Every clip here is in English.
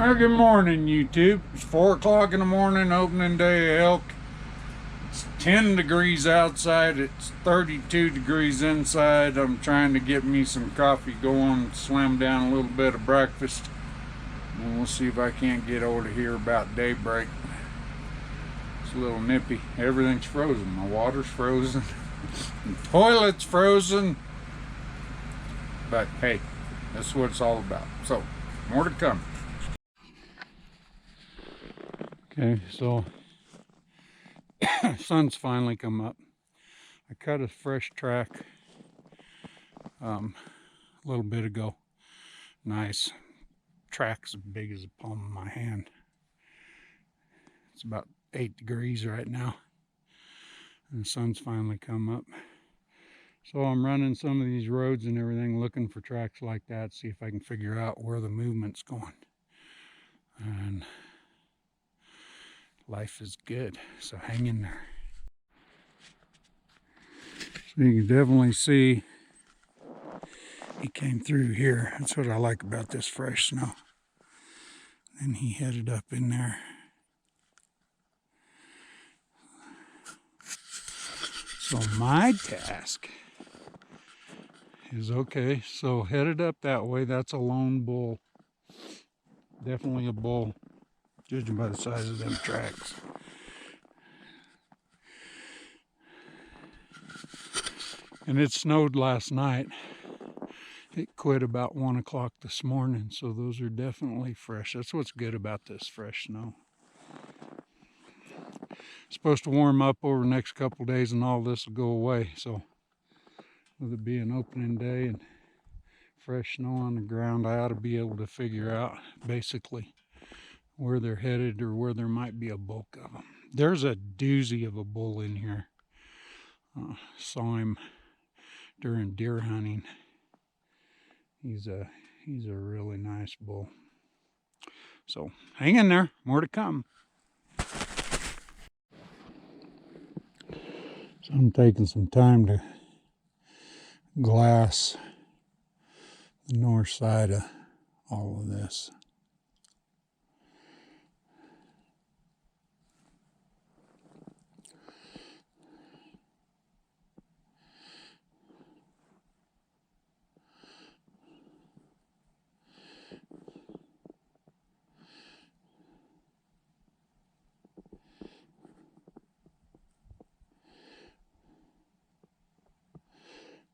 Well, good morning, YouTube. It's 4 o'clock in the morning, opening day of elk. It's 10 degrees outside, it's 32 degrees inside. I'm trying to get me some coffee going, slam down a little bit of breakfast, and we'll see if I can't get over here about daybreak. It's a little nippy. Everything's frozen. My water's frozen, the toilet's frozen, but hey, that's what it's all about. So, more to come. Okay, so sun's finally come up. I cut a fresh track a little bit ago. Nice track's as big as the palm of my hand. It's about 8 degrees right now, and the sun's finally come up. So I'm running some of these roads and everything, looking for tracks like that, see if I can figure out where the movement's going. And life is good, so hang in there. So you can definitely see he came through here. That's what I like about this fresh snow. And he headed up in there. So my task is, okay, so headed up that way, that's a lone bull. Definitely a bull, judging by the size of them tracks. And it snowed last night. It quit about 1 o'clock this morning, so those are definitely fresh. That's what's good about this fresh snow. It's supposed to warm up over the next couple days and all this will go away. So with it being opening day and fresh snow on the ground, I ought to be able to figure out basically where they're headed or where there might be a bulk of them. There's a doozy of a bull in here. Saw him during deer hunting. He's a really nice bull. So hang in there, more to come. So I'm taking some time to glass the north side of all of this.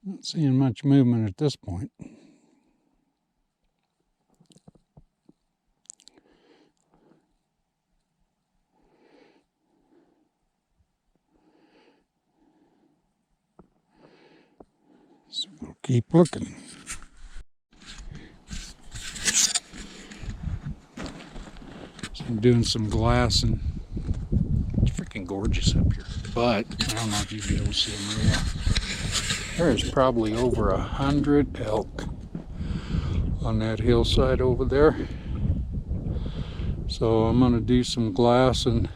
Not seeing much movement at this point. So we'll keep looking. So I'm doing some glass, and it's freaking gorgeous up here. But I don't know if you'll be able to see them real well. There is probably over 100 elk on that hillside over there. So I'm gonna do some glass and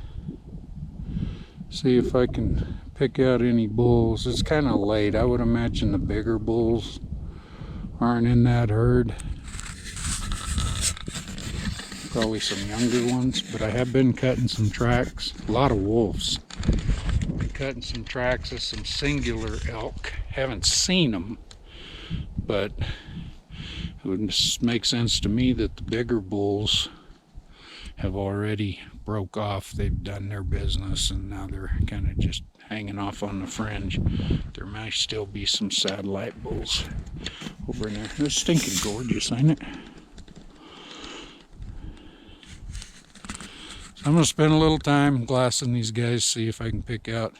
see if I can pick out any bulls. It's kind of late. I would imagine the bigger bulls aren't in that herd. Probably some younger ones, but I have been cutting some tracks. A lot of wolves. Been cutting some tracks of some singular elk. Haven't seen them, but it would make sense to me that the bigger bulls have already broke off. They've done their business and now they're kind of just hanging off on the fringe. There might still be some satellite bulls over in there. They're stinking gorgeous, ain't it? So I'm going to spend a little time glassing these guys, see if I can pick out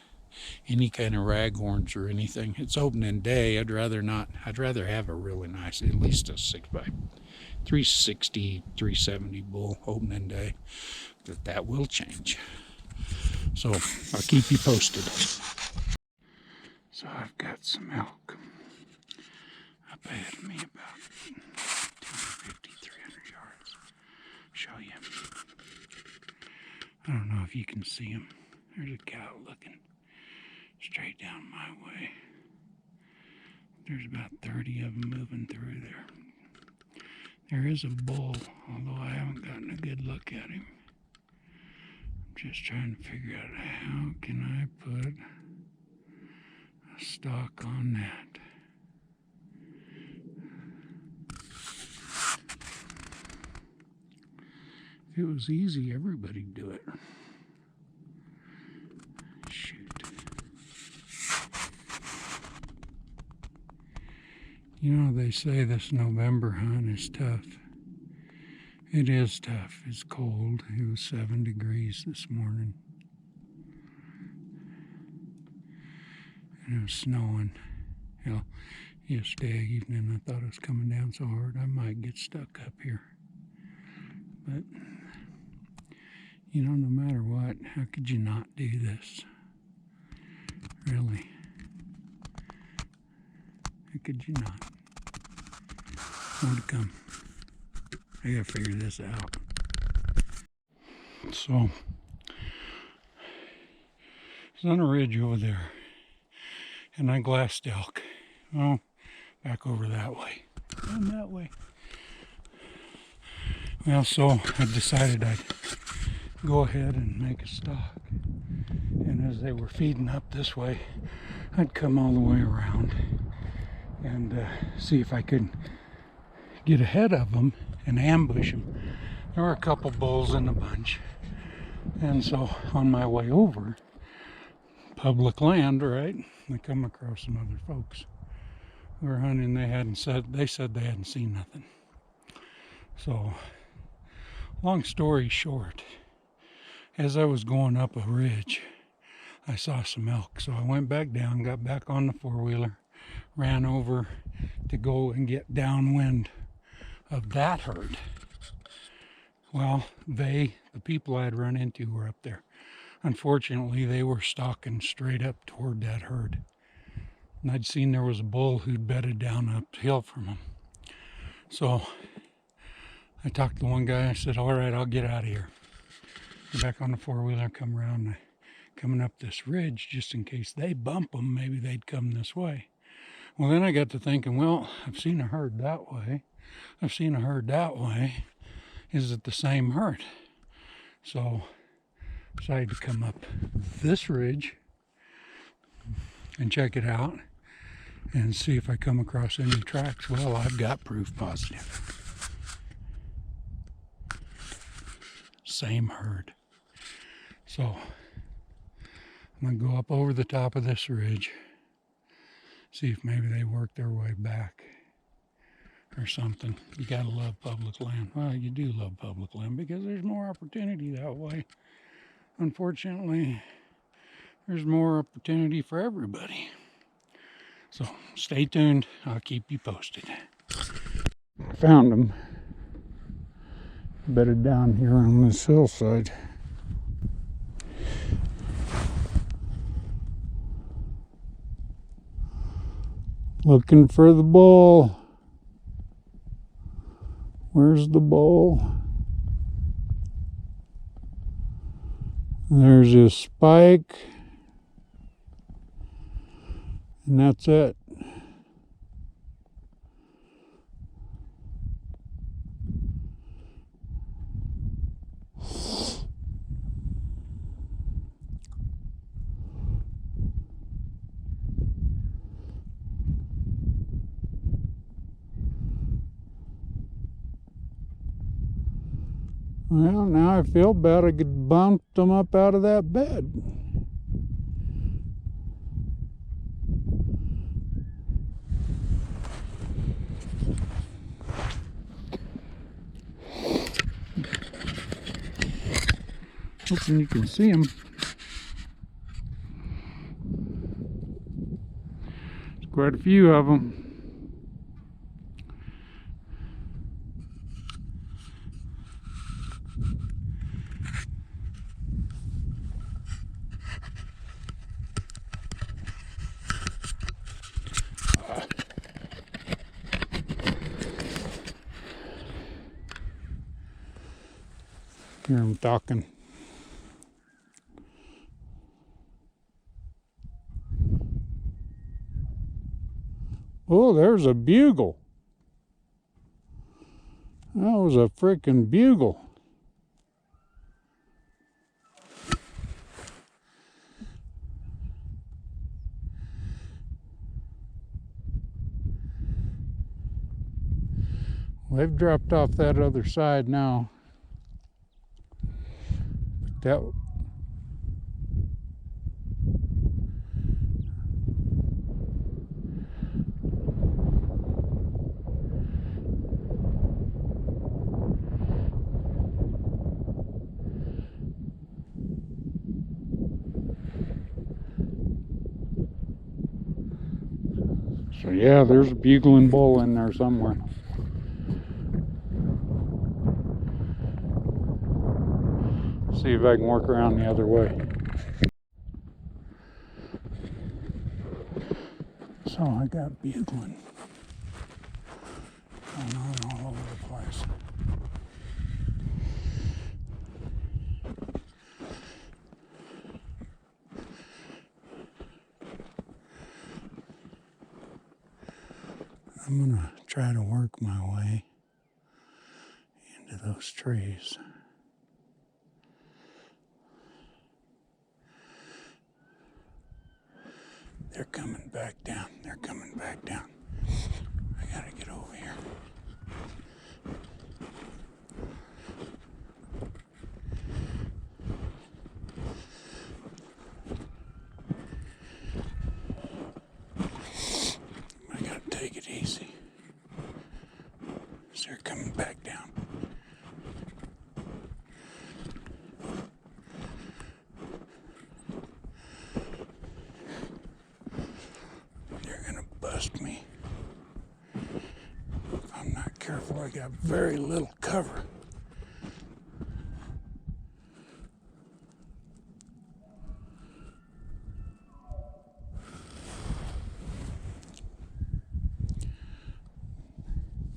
any kind of raghorns or anything. It's opening day. I'd rather have a really nice, at least a 6x360, 370 bull opening day. But that will change. So I'll keep you posted. So I've got some elk up ahead of me about 250, 300 yards. Show you. I don't know if you can see him. There's a cow looking straight down my way. There's about 30 of them moving through there. There is a bull, although I haven't gotten a good look at him. I'm just trying to figure out how can I put a stalk on that. If it was easy, everybody'd do it. Shoot. You know, they say this November hunt is tough. It is tough. It's cold. It was 7 degrees this morning. And it was snowing. Hell, yesterday evening I thought it was coming down so hard I might get stuck up here. But, you know, no matter what, how could you not do this? Really? How could you not? More to come. I gotta figure this out. So, it's on a ridge over there, and I glassed elk. Well, back over that way. And that way. Well, so I decided I'd go ahead and make a stalk. And as they were feeding up this way, I'd come all the way around and see if I could get ahead of them and ambush them. There were a couple bulls in the bunch. And so on my way over, public land, right? I come across some other folks who were hunting. They said they hadn't seen nothing. So, long story short, as I was going up a ridge, I saw some elk. So I went back down, got back on the four-wheeler, ran over to go and get downwind of that herd. Well, the people I had run into were up there. Unfortunately, they were stalking straight up toward that herd. And I'd seen there was a bull who'd bedded down uphill from them. So I talked to one guy. I said, all right, I'll get out of here. Get back on the four-wheeler, come around, coming up this ridge just in case they bump them. Maybe they'd come this way. Well, then I got to thinking, well, I've seen a herd that way. I've seen a herd that way. Is it the same herd? So I decided to come up this ridge and check it out and see if I come across any tracks. Well, I've got proof positive. Same herd. So I'm going to go up over the top of this ridge, see if maybe they work their way back or something. You gotta love public land. Well, you do love public land because there's more opportunity that way. Unfortunately, there's more opportunity for everybody. So stay tuned. I'll keep you posted. Found them. Bedded down here on this hillside. Looking for the bull. Where's the bull? There's his spike. And that's it. Well, now I feel bad. I could bump them up out of that bed. Hoping you can see them. There's quite a few of them. Hear them talking. Oh, there's a bugle. That was a freaking bugle. They've dropped off that other side now. But that So yeah, there's a bugling bull in there somewhere. See if I can work around the other way. So I got bugling going on all over the place. I'm gonna try to work my way into those trees. They're coming back down. They're coming back down. I gotta get over here. I gotta take it easy. So they're coming back down. They're gonna bust me. If I'm not careful, I got very little cover.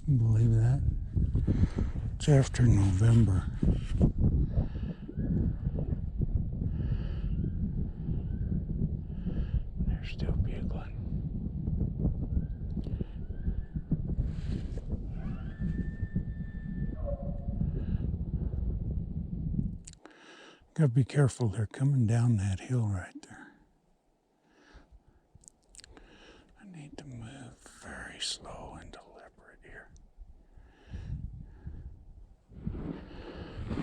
Believe that? It's after November. They're still bugling. Gotta be careful, they're coming down that hill right there. I need to move very slow and deliberate here.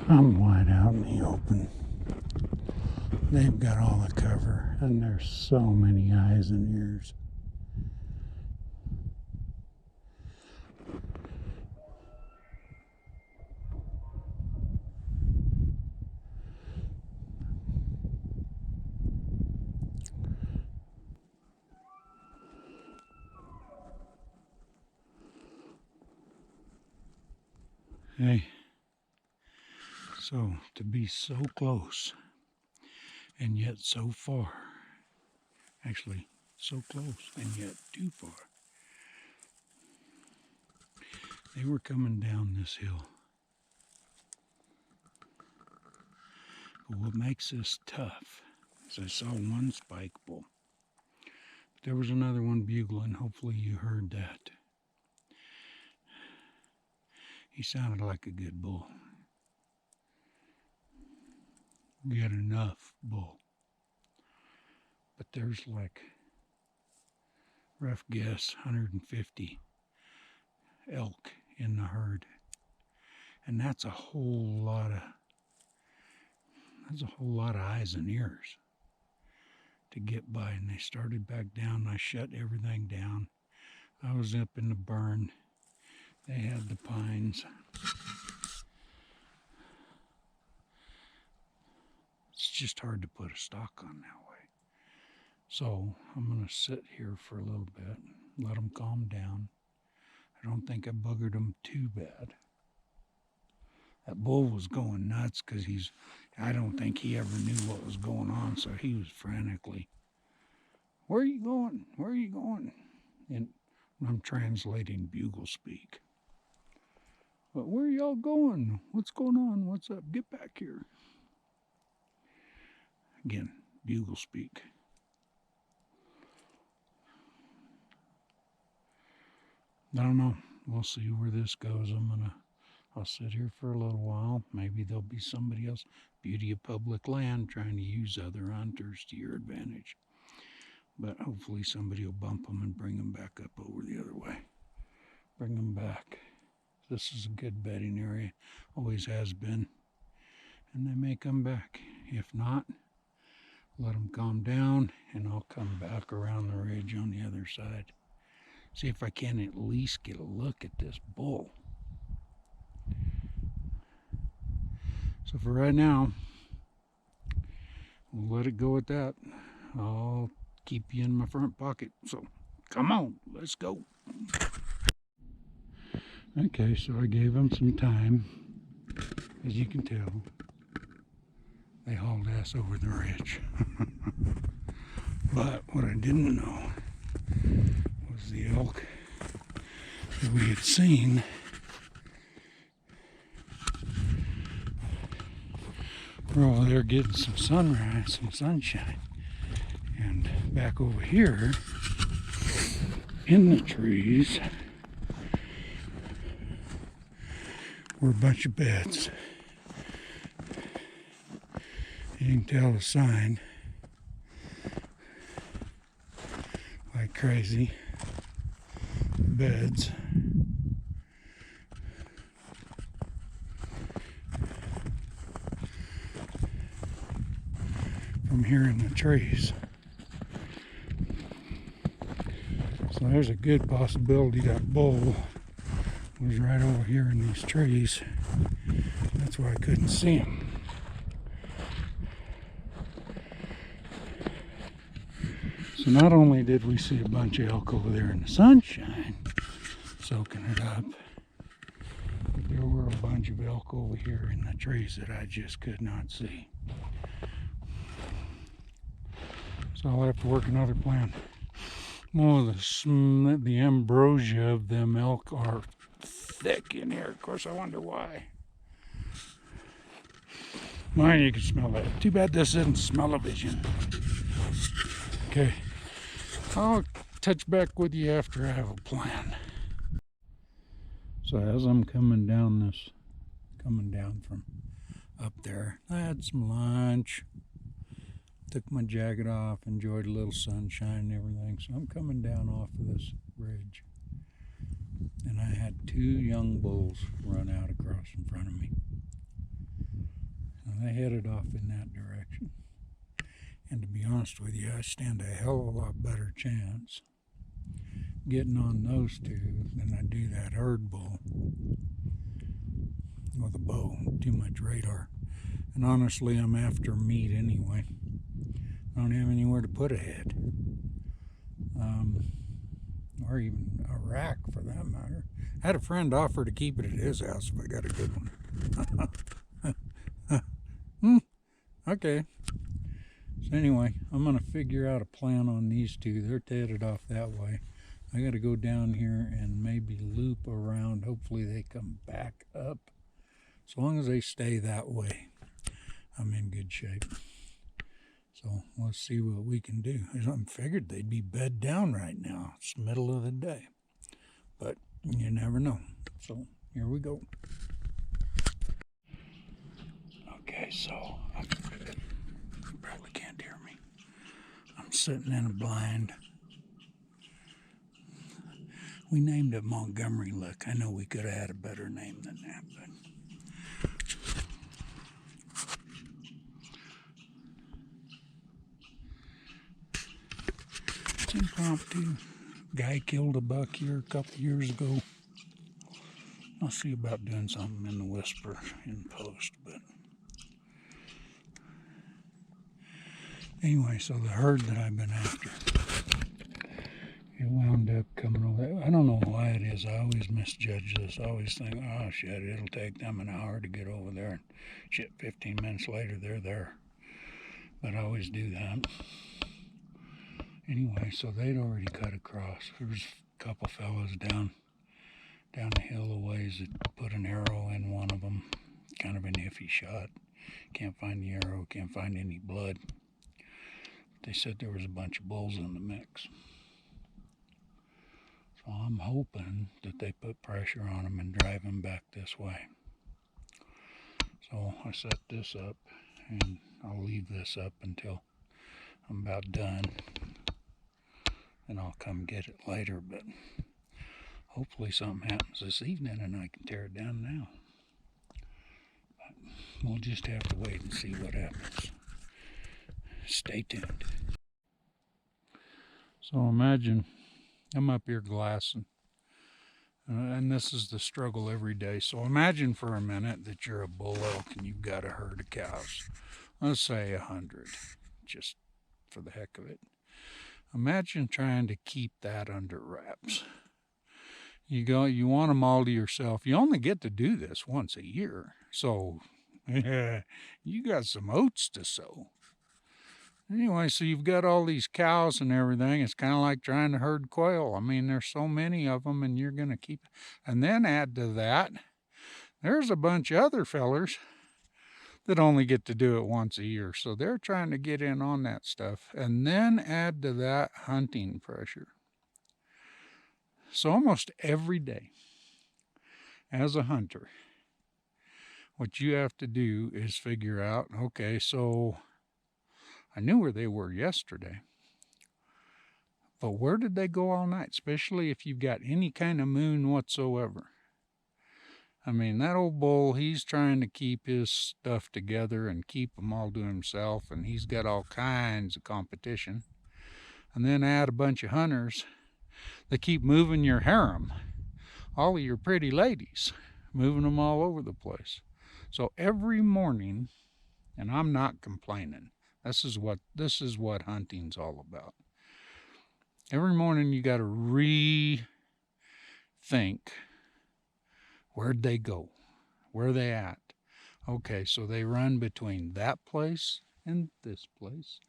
I'm wide out in the open. They've got all the cover, and there's so many eyes and ears. Hey, so to be so close and yet so far, actually so close and yet too far. They were coming down this hill. But what makes this tough is I saw one spike bull. There was another one bugling. Hopefully you heard that. He sounded like a good bull. Good enough bull. But there's like, rough guess, 150 elk in the herd. And that's a whole lot of eyes and ears to get by. And they started back down. I shut everything down. I was up in the burn. They had the pines. It's just hard to put a stalk on that way. So I'm going to sit here for a little bit, let them calm down. I don't think I buggered them too bad. That bull was going nuts because I don't think he ever knew what was going on, so he was frantically, "Where are you going? Where are you going?" And I'm translating bugle speak. "But where are y'all going? What's going on? What's up? Get back here." Again, bugle speak. I don't know. We'll see where this goes. I'm going to I'll sit here for a little while. Maybe there'll be somebody else. Beauty of public land, trying to use other hunters to your advantage. But hopefully somebody will bump them and bring them back up over the other way. Bring them back. This is a good bedding area. Always has been. And they may come back. If not, let them calm down and I'll come back around the ridge on the other side. See if I can at least get a look at this bull. So for right now, we'll let it go at that. I'll keep you in my front pocket. So come on, let's go. Okay, so I gave them some time. As you can tell, they hauled ass over the ridge. But what I didn't know was the elk that we had seen were over there getting some sunrise, some sunshine. And back over here in the trees were a bunch of beds. You can tell the sign like crazy. Beds. From here in the trees. So there's a good possibility that bull was right over here in these trees. That's why I couldn't see him. So not only did we see a bunch of elk over there in the sunshine, soaking it up, but there were a bunch of elk over here in the trees that I just could not see. So I'll have to work another plan. Oh, the ambrosia of them elk are thick in here. Of course, I wonder why. Mine, you can smell that. Too bad this isn't smell-o-vision. Okay, I'll touch back with you after I have a plan. So as I'm coming down from up there, I had some lunch, took my jacket off, enjoyed a little sunshine and everything. So I'm coming down off of this ridge, and I had two young bulls run out across in front of me. And they headed off in that direction. And to be honest with you, I stand a hell of a lot better chance getting on those two than I do that herd bull with a bow. Too much radar. And honestly, I'm after meat anyway. I don't have anywhere to put a head. Or even a rack for that matter. I had a friend offer to keep it at his house if I got a good one. Okay. So anyway, I'm going to figure out a plan on these two. They're headed off that way. I got to go down here and maybe loop around. Hopefully they come back up. As long as they stay that way, I'm in good shape. So let's see what we can do. I figured they'd be bed down right now. It's the middle of the day. But you never know. So here we go. Okay, so you probably can't hear me. I'm sitting in a blind. We named it Montgomery Lick. I know we could have had a better name than that, but it's impromptu. Guy killed a buck here a couple years ago. I'll see about doing something in the whisper in post, but anyway, so the herd that I've been after, it wound up coming over. I don't know why it is. I always misjudge this. I always think, oh shit, it'll take them an hour to get over there. And shit, 15 minutes later, they're there. But I always do that. Anyway, so they'd already cut across. There was a couple fellas down the hill a ways that put an arrow in one of them. Kind of an iffy shot. Can't find the arrow, can't find any blood. They said there was a bunch of bulls in the mix. So I'm hoping that they put pressure on them and drive them back this way. So I set this up, and I'll leave this up until I'm about done, and I'll come get it later. But hopefully something happens this evening and I can tear it down now. But we'll just have to wait and see what happens. Stay tuned. So imagine I'm up here glassing, and this is the struggle every day. So imagine for a minute that you're a bull elk and you've got a herd of cows. Let's say 100, just for the heck of it. Imagine trying to keep that under wraps. You want them all to yourself. You only get to do this once a year. So you got some oats to sow. Anyway, so you've got all these cows and everything. It's kind of like trying to herd quail. I mean, there's so many of them, and you're going to keep. And then add to that, there's a bunch of other fellers that only get to do it once a year. So they're trying to get in on that stuff. And then add to that hunting pressure. So almost every day, as a hunter, what you have to do is figure out, okay, so I knew where they were yesterday, but where did they go all night, especially if you've got any kind of moon whatsoever? I mean, that old bull, he's trying to keep his stuff together and keep them all to himself, and he's got all kinds of competition. And then add a bunch of hunters that keep moving your harem, all of your pretty ladies, moving them all over the place. So every morning, and I'm not complaining, this is what hunting's all about. Every morning you got to rethink, where'd they go? Where are they at? Okay, so they run between that place and this place.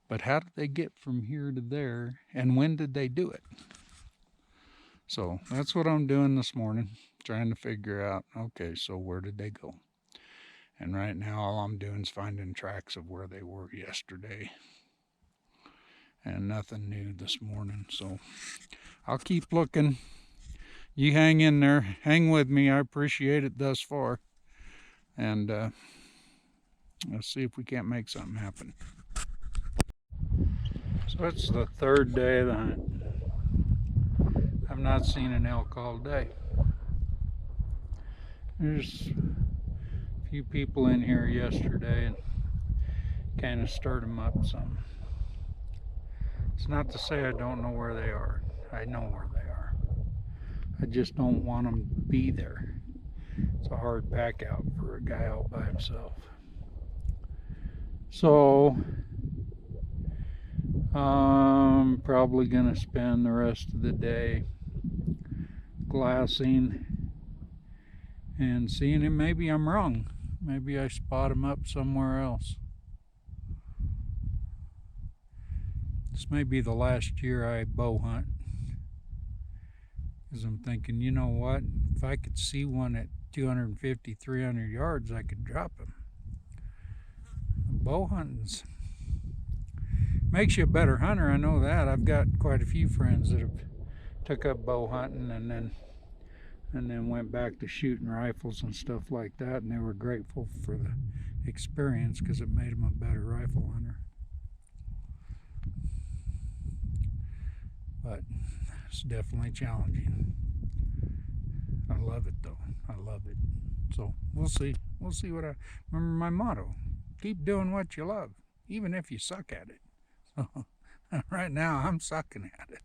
But how did they get from here to there, and when did they do it? So that's what I'm doing this morning, trying to figure out, okay, so where did they go? And right now all I'm doing is finding tracks of where they were yesterday. And nothing new this morning, so I'll keep looking. You hang in there, hang with me. I appreciate it thus far. And let's see if we can't make something happen. So it's the third day of the hunt. I've not seen an elk all day. There's a few people in here yesterday and kind of stirred them up some. It's not to say I don't know where they are. I know where they are. I just don't want them to be there. It's a hard pack out for a guy out by himself. So I'm probably gonna spend the rest of the day glassing and seeing him. Maybe I'm wrong. Maybe I spot him up somewhere else. This may be the last year I bow hunt, because I'm thinking, you know what, if I could see one at 250, 300 yards, I could drop him. Bow hunting's makes you a better hunter, I know that. I've got quite a few friends that have took up bow hunting and then went back to shooting rifles and stuff like that, and they were grateful for the experience because it made them a better rifle hunter. But it's definitely challenging. I love it though. I love it. So we'll see. We'll see what I remember my motto. Keep doing what you love, even if you suck at it. So right now I'm sucking at it.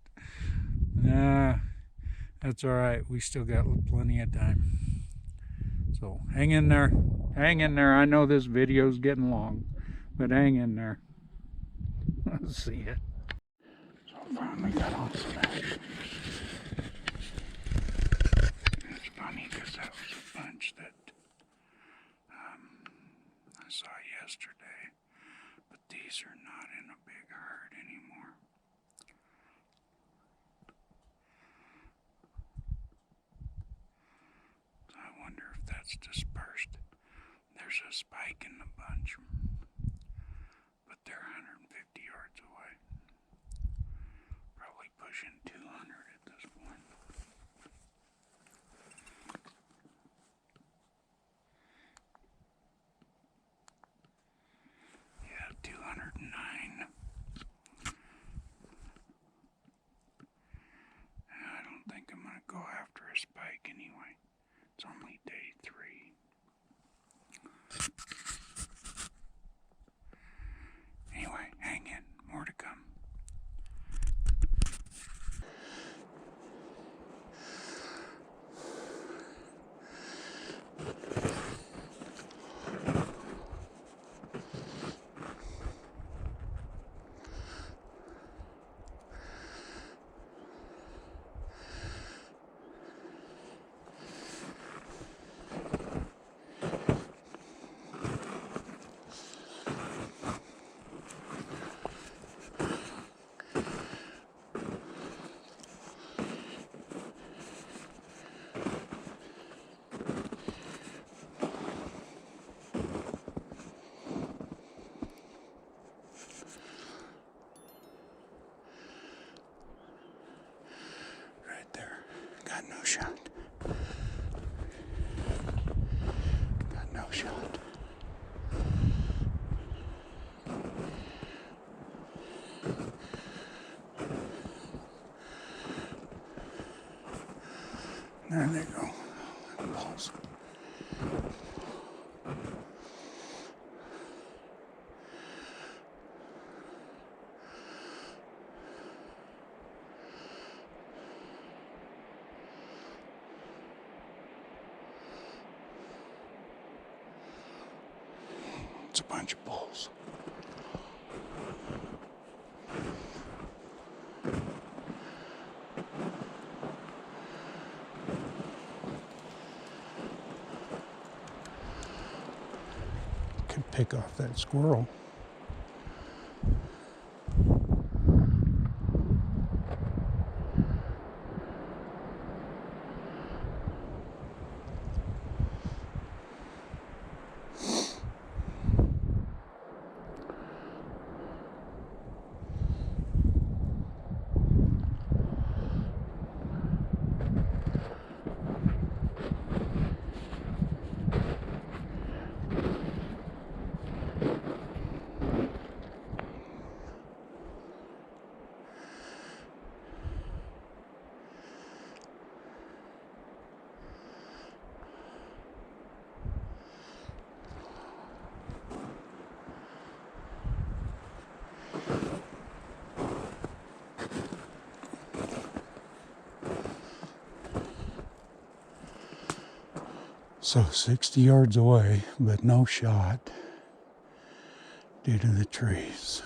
That's all right. We still got plenty of time. So hang in there. Hang in there. I know this video's getting long, but hang in there. I'll see ya. So I finally got on some action. It's funny because that was a bunch that I saw yesterday, but these are not in a big herd anymore. So I wonder if that's dispersed. There's a spike in the bunch, but they're 150 yards away. Probably pushing 200 at this point. It's only day 3. Anyway, hang in. More to come. Got no shot. Got no shot. There they go. Balls. It's a bunch of bulls. Could pick off that squirrel. So 60 yards away, but no shot due to the trees.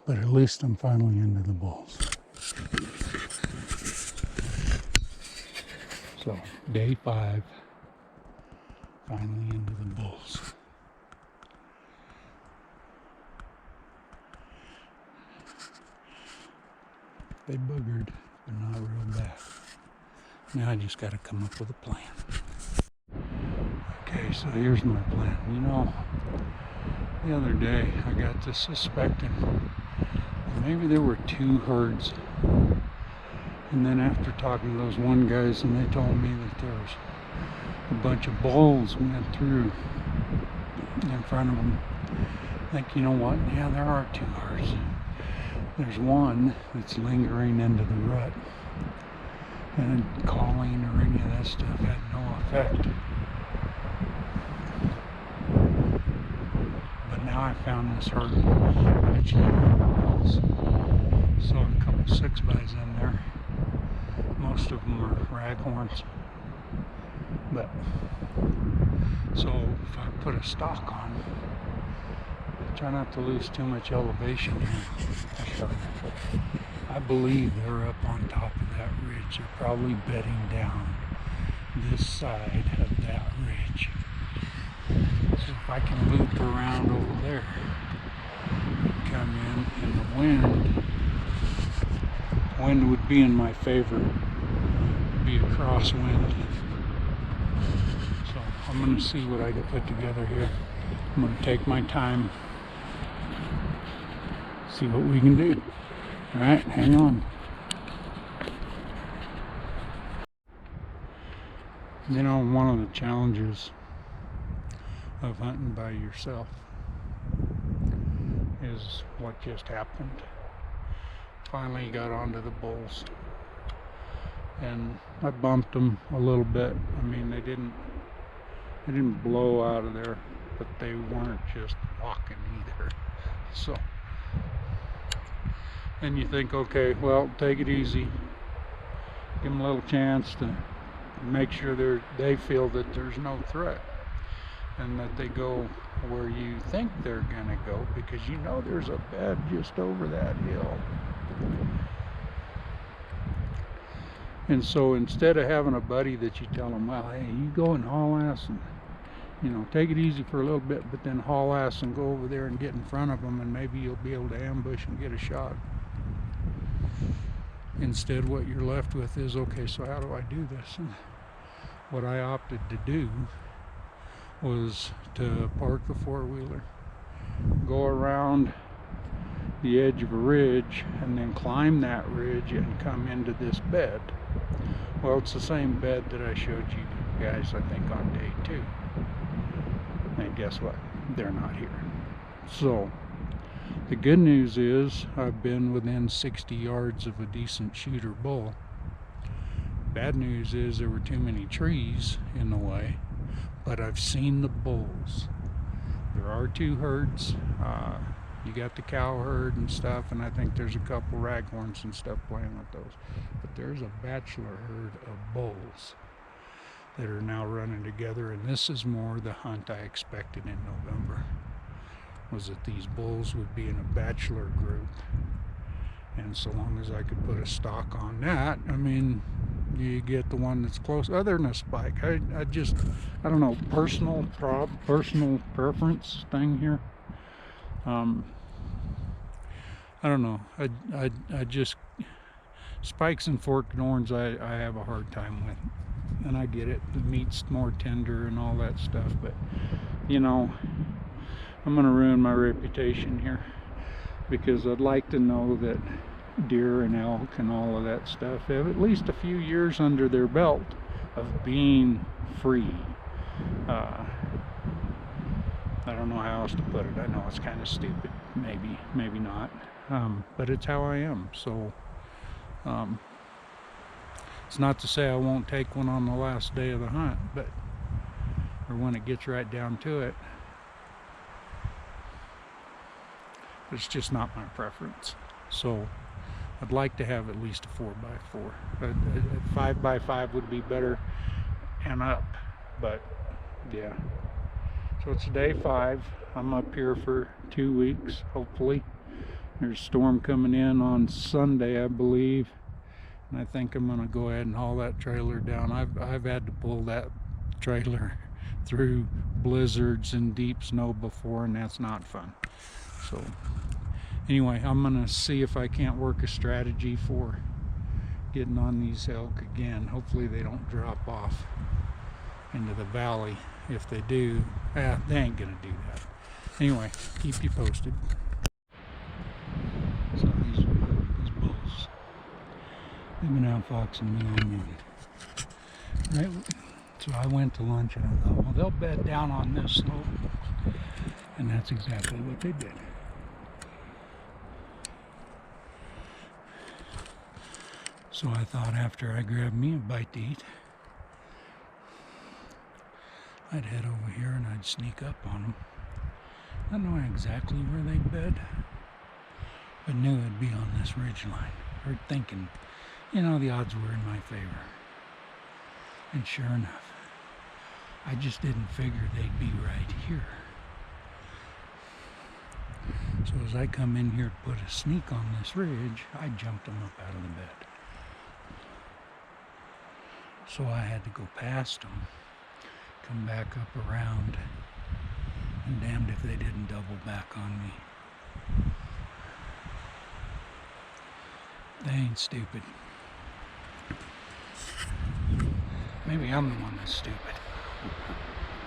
But at least I'm finally into the bulls. So day 5, finally into the bulls. They boogered, but not real bad. Now I just got to come up with a plan. Okay, so here's my plan. You know, the other day I got to suspecting maybe there were 2 herds. And then after talking to those one guys, and they told me that there was a bunch of bulls went through in front of them. I think, you know what? Yeah, there are 2 herds. There's one that's lingering into the rut, and calling or any of that stuff had no effect. But now I found this herd which bulls. So a couple 6-bys in there. Most of them are raghorns. But so if I put a stalk on, try not to lose too much elevation here. I believe they're up on top of that ridge. They're probably bedding down this side of that ridge. So if I can loop around over there, come in, and the wind would be in my favor. It'd be a crosswind. So I'm going to see what I can put together here. I'm going to take my time, see what we can do. All right, hang on. You know, one of the challenges of hunting by yourself is what just happened. Finally got onto the bulls, and I bumped them a little bit. I mean, they didn't blow out of there, but they weren't just walking either. So, and you think, okay, well, take it easy, give them a little chance to make sure they feel that there's no threat, and that they go where you think they're gonna go, because you know there's a bed just over that hill. And so instead of having a buddy that you tell them, well, hey, you go and haul ass and, you know, take it easy for a little bit, but then haul ass and go over there and get in front of them, and maybe you'll be able to ambush and get a shot. Instead, what you're left with is, okay, so how do I do this? And what I opted to do was to park the four-wheeler, go around the edge of a ridge, and then climb that ridge and come into this bed. Well, it's the same bed that I showed you guys, I think, on day 2. And guess what? They're not here. So the good news is I've been within 60 yards of a decent shooter bull. Bad news is there were too many trees in the way, but I've seen the bulls. There are 2 herds. You got the cow herd and stuff, and I think there's a couple raghorns and stuff playing with those. But there's a bachelor herd of bulls that are now running together, and this is more the hunt I expected in November, was that these bulls would be in a bachelor group. And so long as I could put a stalk on that, I mean, you get the one that's close, other than a spike. I don't know, personal preference thing here. I don't know. I just, spikes and forked horns I have a hard time with, and I get it. The meat's more tender and all that stuff, but you know, I'm gonna ruin my reputation here, because I'd like to know that deer and elk and all of that stuff have at least a few years under their belt of being free. I don't know how else to put it. I know it's kind of stupid, maybe not, but it's how I am. So it's not to say I won't take one on the last day of the hunt, but or when it gets right down to it. It's just not my preference. So I'd like to have at least a 4x4. A 5x5 would be better and up, but yeah. So it's day 5. I'm up here for 2 weeks, hopefully. There's a storm coming in on Sunday, I believe, and I think I'm gonna go ahead and haul that trailer down. I've had to pull that trailer through blizzards and deep snow before, and that's not fun. So anyway, I'm gonna see if I can't work a strategy for getting on these elk again. Hopefully they don't drop off into the valley. If they do, they ain't gonna do that. Anyway, keep you posted. So these bulls, they've been out foxing me all morning. Right? So I went to lunch and I thought, well, they'll bed down on this slope. And that's exactly what they did. So I thought after I grabbed me a bite to eat, I'd head over here and I'd sneak up on them. Not knowing exactly where they'd bed, but knew it'd be on this ridge line. Or thinking, you know, the odds were in my favor. And sure enough, I just didn't figure they'd be right here. So as I come in here to put a sneak on this ridge, I jumped them up out of the bed. So I had to go past them, come back up around, and damned if they didn't double back on me. They ain't stupid. Maybe I'm the one that's stupid.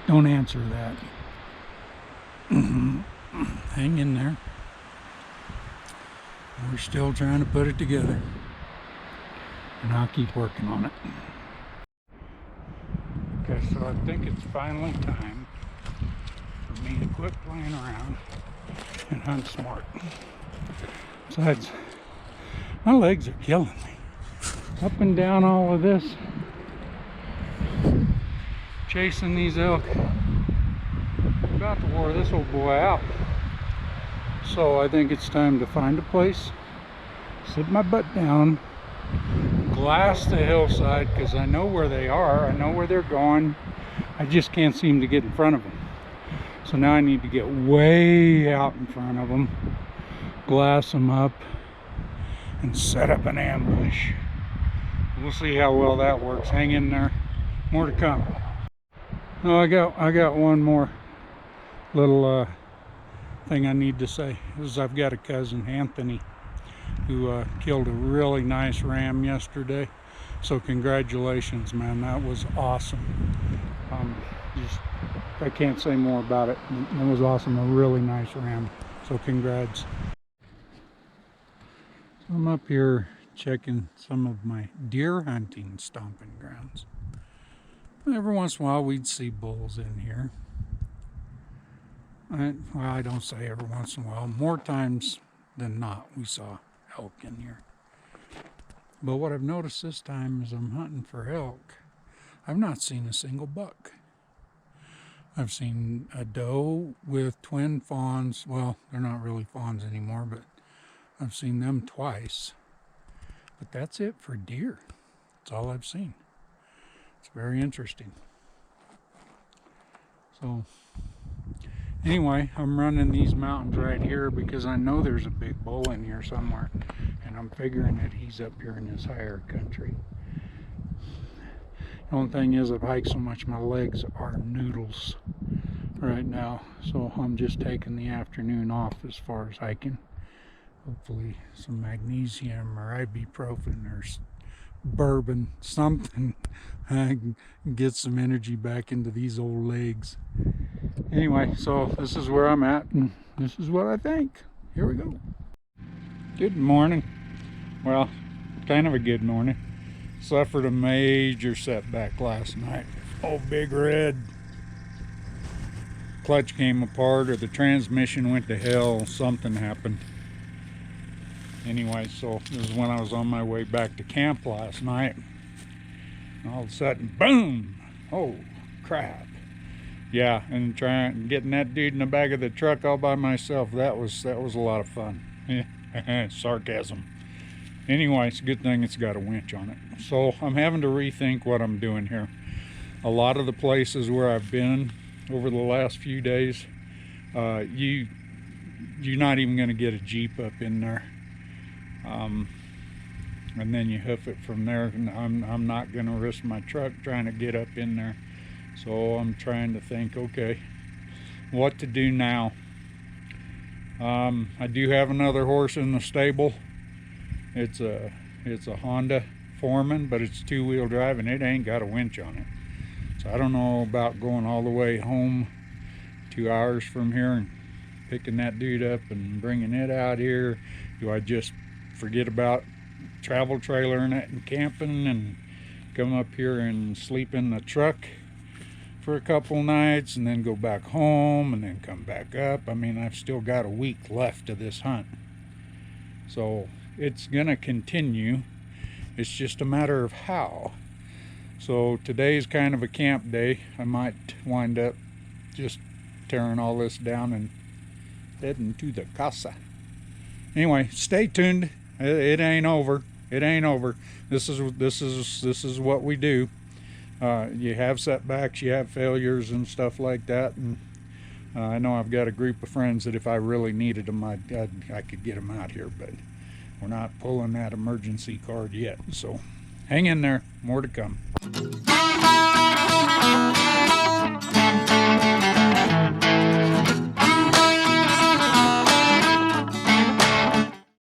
Don't answer that. Hang in there. We're still trying to put it together. And I'll keep working on it. Okay, so I think it's finally time for me to quit playing around and hunt smart. Besides, my legs are killing me. Up and down all of this, chasing these elk. About to wear this old boy out. So I think it's time to find a place, sit my butt down, glass the hillside, because I know where they are, I know where they're going. I just can't seem to get in front of them. So now I need to get way out in front of them, glass them up, and set up an ambush. We'll see how well that works. Hang in there. More to come. Oh, I got one more little thing I need to say. Is I've got a cousin, Anthony, who killed a really nice ram yesterday. So congratulations, man. That was awesome. I can't say more about it. It was awesome. A really nice ram. So congrats. So I'm up here checking some of my deer hunting stomping grounds. Every once in a while we'd see bulls in here. Well, I don't say every once in a while. More times than not we saw elk in here. But what I've noticed this time is I'm hunting for elk. I've not seen a single buck. I've seen a doe with twin fawns. Well, they're not really fawns anymore, but I've seen them twice. But that's it for deer. That's all I've seen. It's very interesting. So anyway, I'm running these mountains right here because I know there's a big bull in here somewhere, and I'm figuring that he's up here in this higher country. The only thing is I've hiked so much my legs are noodles right now, so I'm just taking the afternoon off as far as hiking. Hopefully some magnesium or ibuprofen or bourbon, something, I can get some energy back into these old legs. Anyway, so this is where I'm at, and this is what I think. Here we go. Good morning. Well, kind of a good morning. Suffered a major setback last night. Oh, Big Red. Clutch came apart, or the transmission went to hell. Something happened. Anyway, so this is when I was on my way back to camp last night. And all of a sudden, boom! Oh, crap. Yeah, and getting that dude in the back of the truck all by myself, that was a lot of fun. Sarcasm. Anyway, it's a good thing it's got a winch on it. So I'm having to rethink what I'm doing here. A lot of the places where I've been over the last few days, you're not even going to get a Jeep up in there. And then you hoof it from there, and I'm not going to risk my truck trying to get up in there. So I'm trying to think, okay, what to do now. I do have another horse in the stable. It's a Honda Foreman, but it's two-wheel drive and it ain't got a winch on it. So I don't know about going all the way home 2 hours from here and picking that dude up and bringing it out here. Do I just forget about travel trailering it and camping and come up here and sleep in the truck for a couple nights and then go back home and then come back up? I mean, I've still got a week left of this hunt. So it's gonna continue. It's just a matter of how. So today's kind of a camp day. I might wind up just tearing all this down and heading to the casa. Anyway, stay tuned. It ain't over. It ain't over. This is what we do. You have setbacks, you have failures and stuff like that, and I know I've got a group of friends that if I really needed them, I could get them out here, but we're not pulling that emergency card yet. So hang in there, more to come.